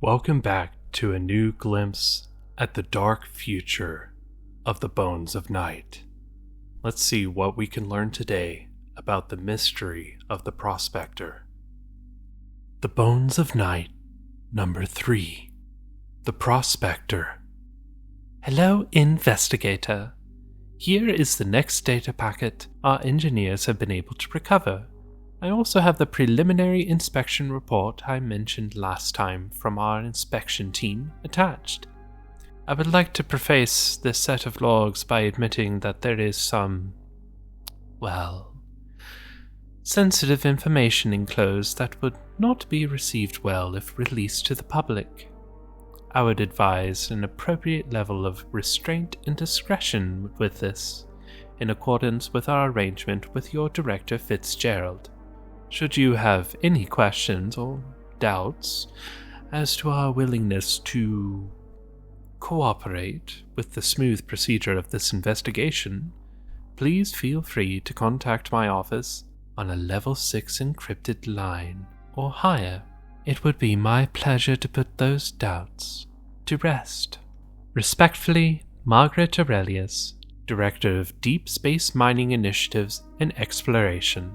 Welcome back to a new glimpse at the dark future of the Bones of Night. Let's see what we can learn today about the mystery of the Prospector. The Bones of Night, number 3. The Prospector. Hello, investigator. Here is the next data packet our engineers have been able to recover. I also have the preliminary inspection report I mentioned last time from our inspection team attached. I would like to preface this set of logs by admitting that there is some, sensitive information enclosed that would not be received well if released to the public. I would advise an appropriate level of restraint and discretion with this, in accordance with our arrangement with your Director Fitzgerald. Should you have any questions or doubts as to our willingness to cooperate with the smooth procedure of this investigation, please feel free to contact my office on a level 6 encrypted line or higher. It would be my pleasure to put those doubts to rest. Respectfully, Margaret Aurelius, Director of Deep Space Mining Initiatives and Exploration,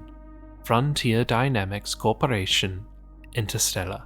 Frontier Dynamics Corporation, Interstellar.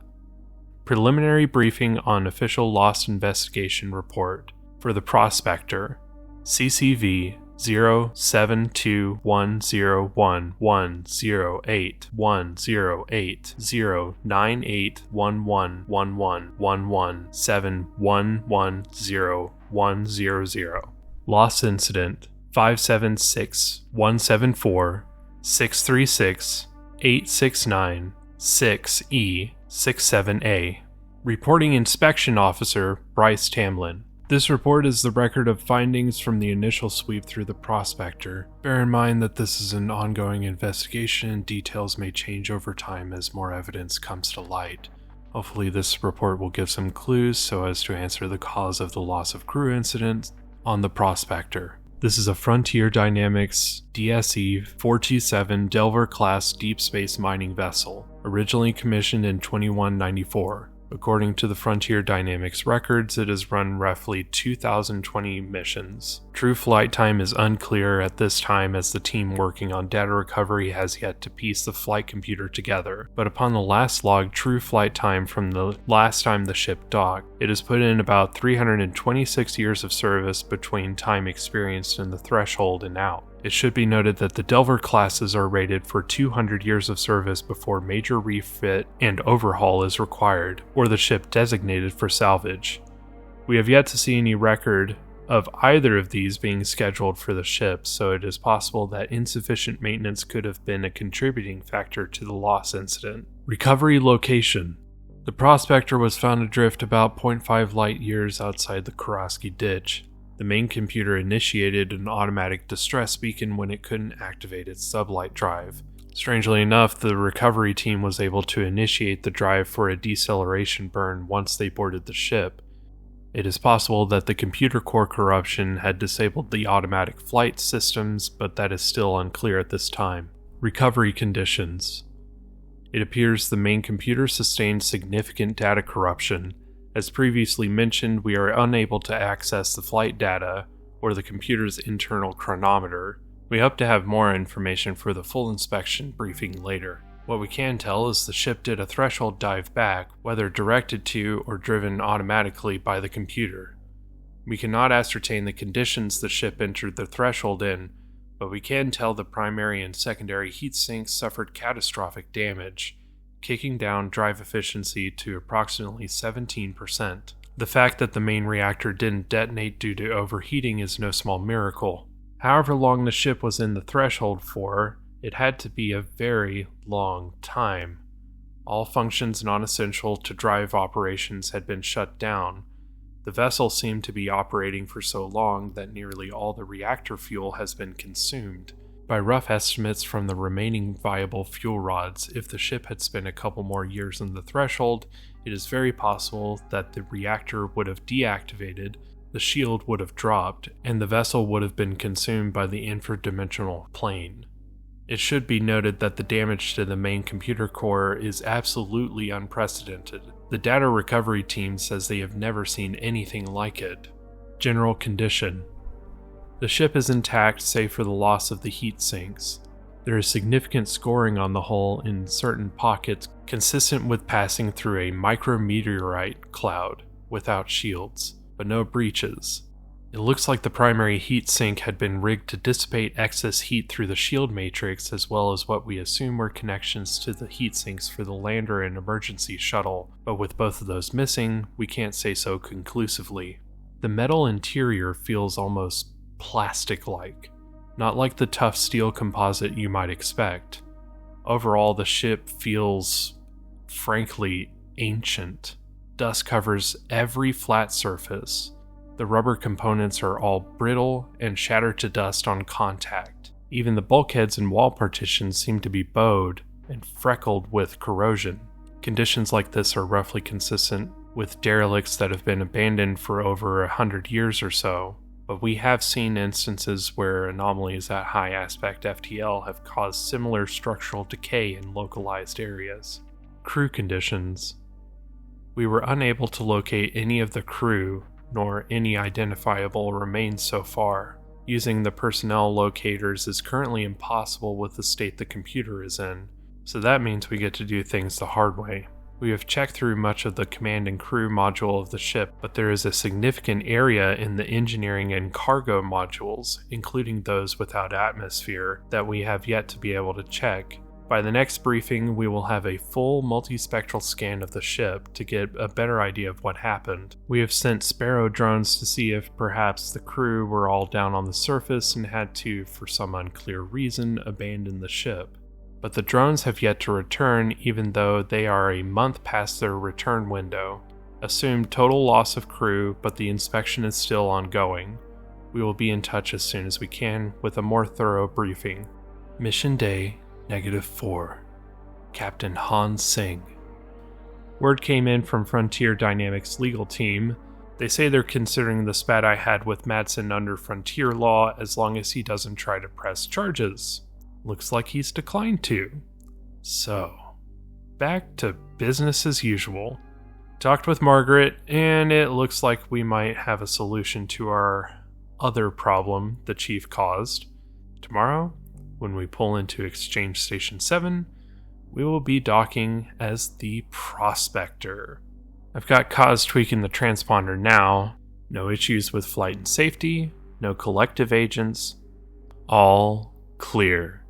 Preliminary briefing on official lost investigation report for the Prospector, CCV 0721011108810911111711010. Lost incident 576174 636 869 6E 67A. Reporting Inspection Officer Bryce Tamlin. This report is the record of findings from the initial sweep through the Prospector. Bear in mind that this is an ongoing investigation and details may change over time as more evidence comes to light. Hopefully this report will give some clues so as to answer the cause of the loss of crew incident on the Prospector. This is a Frontier Dynamics DSE-427 Delver-class deep space mining vessel, originally commissioned in 2194. According to the Frontier Dynamics records, it has run roughly 2,020 missions. True flight time is unclear at this time as the team working on data recovery has yet to piece the flight computer together, but upon the last log true flight time from the last time the ship docked, it has put in about 326 years of service between time experienced in the threshold and out. It should be noted that the Delver classes are rated for 200 years of service before major refit and overhaul is required, or the ship designated for salvage. We have yet to see any record of either of these being scheduled for the ship, so it is possible that insufficient maintenance could have been a contributing factor to the loss incident. Recovery location. The Prospector was found adrift about 0.5 light years outside the Kuraski Ditch. The main computer initiated an automatic distress beacon when it couldn't activate its sublight drive. Strangely enough, the recovery team was able to initiate the drive for a deceleration burn once they boarded the ship. It is possible that the computer core corruption had disabled the automatic flight systems, but that is still unclear at this time. Recovery conditions. It appears the main computer sustained significant data corruption. As previously mentioned, we are unable to access the flight data or the computer's internal chronometer. We hope to have more information for the full inspection briefing later. What we can tell is the ship did a threshold dive back, whether directed to or driven automatically by the computer. We cannot ascertain the conditions the ship entered the threshold in, but we can tell the primary and secondary heat sinks suffered catastrophic damage, kicking down drive efficiency to approximately 17%. The fact that the main reactor didn't detonate due to overheating is no small miracle. However long the ship was in the threshold for, it had to be a very long time. All functions non-essential to drive operations had been shut down. The vessel seemed to be operating for so long that nearly all the reactor fuel has been consumed. By rough estimates from the remaining viable fuel rods, if the ship had spent a couple more years in the threshold, it is very possible that the reactor would have deactivated, the shield would have dropped, and the vessel would have been consumed by the infradimensional plane. It should be noted that the damage to the main computer core is absolutely unprecedented. The data recovery team says they have never seen anything like it. General condition. The ship is intact save for the loss of the heat sinks. There is significant scoring on the hull in certain pockets consistent with passing through a micrometeorite cloud without shields, but no breaches. It looks like the primary heat sink had been rigged to dissipate excess heat through the shield matrix, as well as what we assume were connections to the heat sinks for the lander and emergency shuttle, but with both of those missing, we can't say so conclusively. The metal interior feels almost plastic-like, not like the tough steel composite you might expect. Overall, the ship feels, frankly, ancient. Dust covers every flat surface. The rubber components are all brittle and shatter to dust on contact. Even the bulkheads and wall partitions seem to be bowed and freckled with corrosion. Conditions like this are roughly consistent with derelicts that have been abandoned for over 100 years or so, but we have seen instances where anomalies at high aspect FTL have caused similar structural decay in localized areas. Crew conditions. We were unable to locate any of the crew, nor any identifiable remains so far. Using the personnel locators is currently impossible with the state the computer is in, so that means we get to do things the hard way. We have checked through much of the command and crew module of the ship, but there is a significant area in the engineering and cargo modules, including those without atmosphere, that we have yet to be able to check. By the next briefing, we will have a full multispectral scan of the ship to get a better idea of what happened. We have sent Sparrow drones to see if perhaps the crew were all down on the surface and had to, for some unclear reason, abandon the ship. But the drones have yet to return, even though they are a month past their return window. Assumed total loss of crew, but the inspection is still ongoing. We will be in touch as soon as we can with a more thorough briefing. Mission Day -4. Captain Han Singh. Word came in from Frontier Dynamics legal team. They say they're considering the spat I had with Madsen under Frontier law as long as he doesn't try to press charges. Looks like he's declined to. So, back to business as usual. Talked with Margaret, and it looks like we might have a solution to our other problem the chief caused. Tomorrow, when we pull into Exchange Station 7, we will be docking as the Prospector. I've got Kaz tweaking the transponder now. No issues with flight and safety, no collective agents. All clear.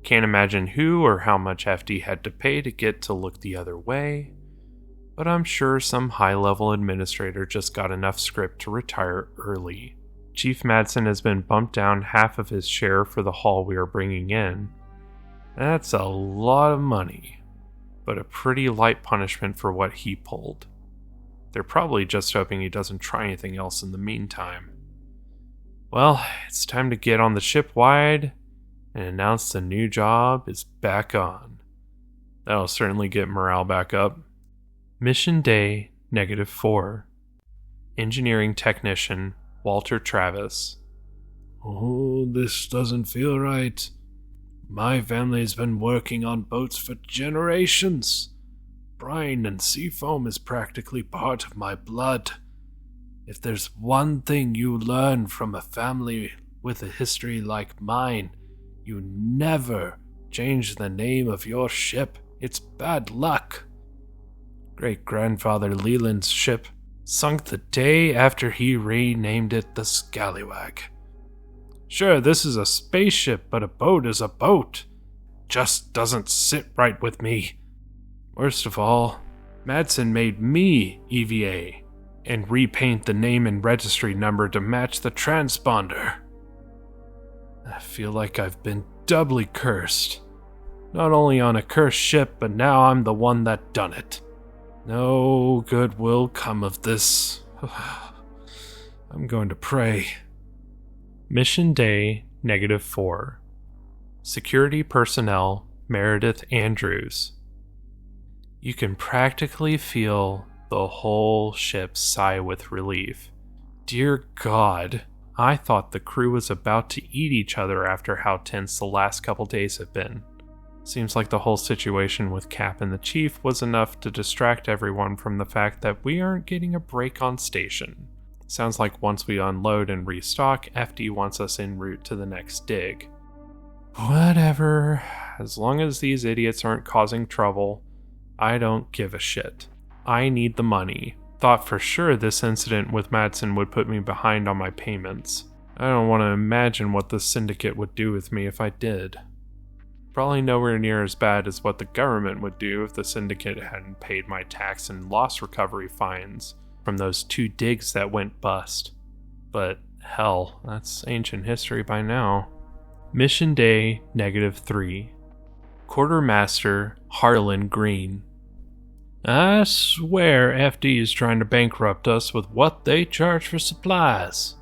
Can't imagine who or how much FD had to pay to get to look the other way, but I'm sure some high-level administrator just got enough script to retire early. Chief Madsen has been bumped down half of his share for the haul we are bringing in. That's a lot of money, but a pretty light punishment for what he pulled. They're probably just hoping he doesn't try anything else in the meantime. Well, it's time to get on the ship wide and announce the new job is back on. That'll certainly get morale back up. Mission Day -4. Engineering Technician Walter Travis. Oh, this doesn't feel right. My family's been working on boats for generations. Brine and seafoam is practically part of my blood. If there's one thing you learn from a family with a history like mine, you never change the name of your ship. It's bad luck. Great-grandfather Leland's ship sunk the day after he renamed it the Scallywag. Sure, this is a spaceship, but a boat is a boat. Just doesn't sit right with me. Worst of all, Madsen made me EVA and repaint the name and registry number to match the transponder. I feel like I've been doubly cursed. Not only on a cursed ship, but now I'm the one that done it. No good will come of this. I'm going to pray. Mission Day -4. Security Personnel Meredith Andrews. You can practically feel the whole ship sigh with relief. Dear God, I thought the crew was about to eat each other after how tense the last couple days have been. Seems like the whole situation with Cap and the Chief was enough to distract everyone from the fact that we aren't getting a break on station. Sounds like once we unload and restock, FD wants us en route to the next dig. Whatever. As long as these idiots aren't causing trouble, I don't give a shit. I need the money. Thought for sure this incident with Madsen would put me behind on my payments. I don't want to imagine what the syndicate would do with me if I did. Probably nowhere near as bad as what the government would do if the syndicate hadn't paid my tax and loss recovery fines from those 2 digs that went bust. But hell, that's ancient history by now. Mission Day -3. Quartermaster Harlan Green. I swear FD is trying to bankrupt us with what they charge for supplies.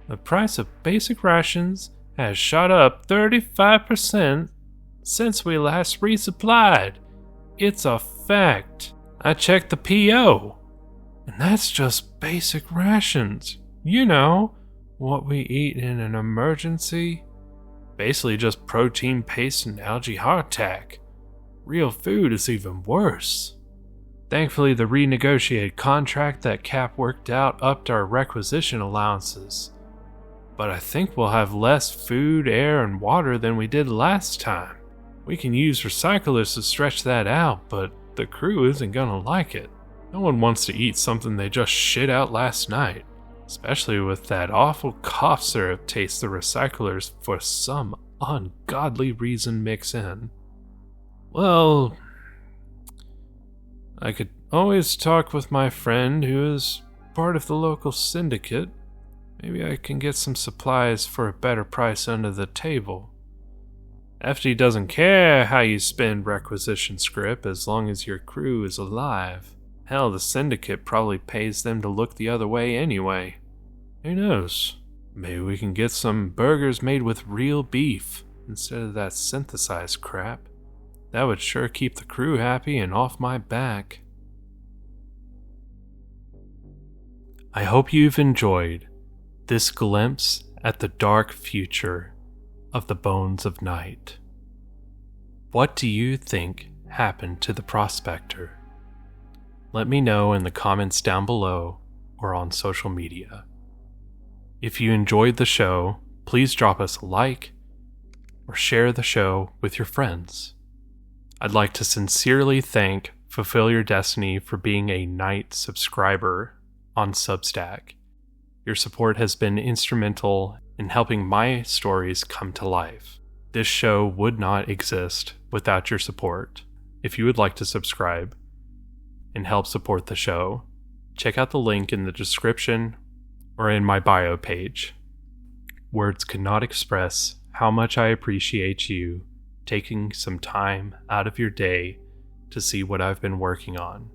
The price of basic rations has shot up 35% since we last resupplied. It's a fact. I checked the PO. And that's just basic rations. You know, what we eat in an emergency. Basically just protein paste and algae hardtack. Real food is even worse. Thankfully, the renegotiated contract that Cap worked out upped our requisition allowances. But I think we'll have less food, air, and water than we did last time. We can use recyclers to stretch that out, but the crew isn't gonna like it. No one wants to eat something they just shit out last night, especially with that awful cough syrup taste the recyclers for some ungodly reason mix in. Well, I could always talk with my friend who is part of the local syndicate. Maybe I can get some supplies for a better price under the table. FD doesn't care how you spend requisition script as long as your crew is alive. Hell, the syndicate probably pays them to look the other way anyway. Who knows? Maybe we can get some burgers made with real beef instead of that synthesized crap. That would sure keep the crew happy and off my back. I hope you've enjoyed this glimpse at the dark future of the Bones of Night. What do you think happened to the Prospector? Let me know in the comments down below or on social media. If you enjoyed the show, please drop us a like or share the show with your friends. I'd like to sincerely thank Fulfill Your Destiny for being a Night subscriber on Substack. Your support has been instrumental in helping my stories come to life. This show would not exist without your support. If you would like to subscribe and help support the show, check out the link in the description or in my bio page. Words cannot express how much I appreciate you taking some time out of your day to see what I've been working on.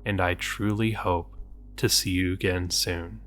And I truly hope to see you again soon.